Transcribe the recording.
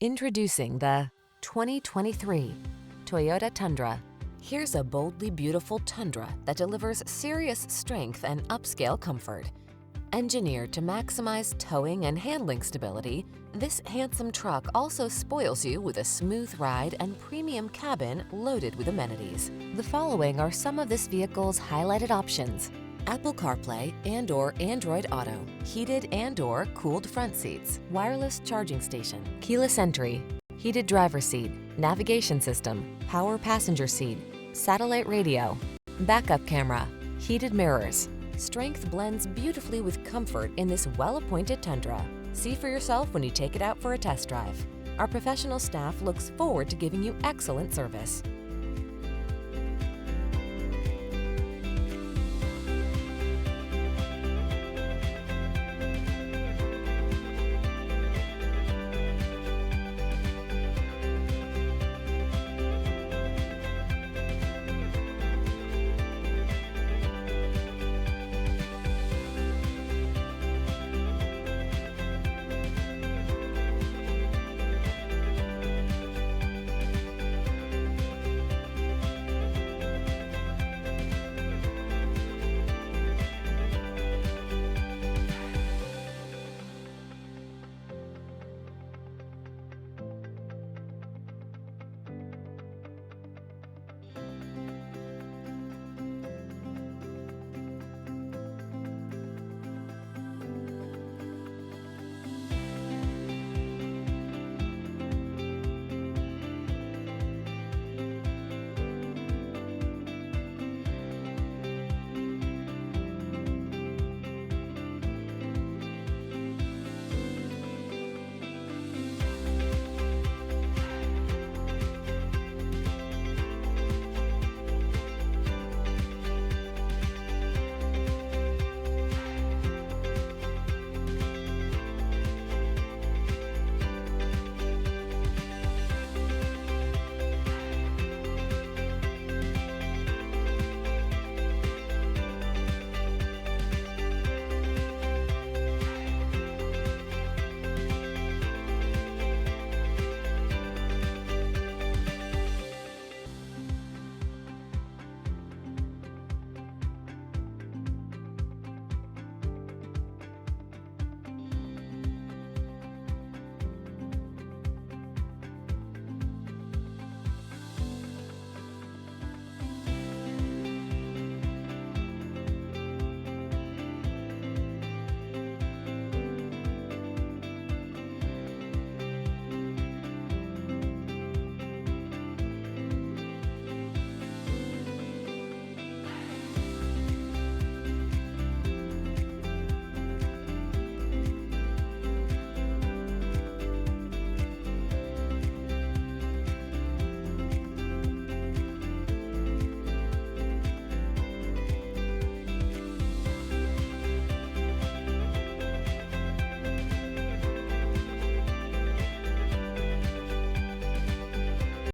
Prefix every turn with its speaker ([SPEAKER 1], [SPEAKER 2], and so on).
[SPEAKER 1] Introducing the 2023 Toyota Tundra. Here's a boldly beautiful Tundra that delivers serious strength and upscale comfort. Engineered to maximize towing and handling stability, this handsome truck also spoils you with a smooth ride and premium cabin loaded with amenities. The following are some of this vehicle's highlighted options: Apple CarPlay and/or Android Auto, heated and/or cooled front seats, wireless charging station, keyless entry, heated driver's seat, navigation system, power passenger seat, satellite radio, backup camera, heated mirrors. Strength blends beautifully with comfort in this well-appointed Tundra. See for yourself when you take it out for a test drive. Our professional staff looks forward to giving you excellent service.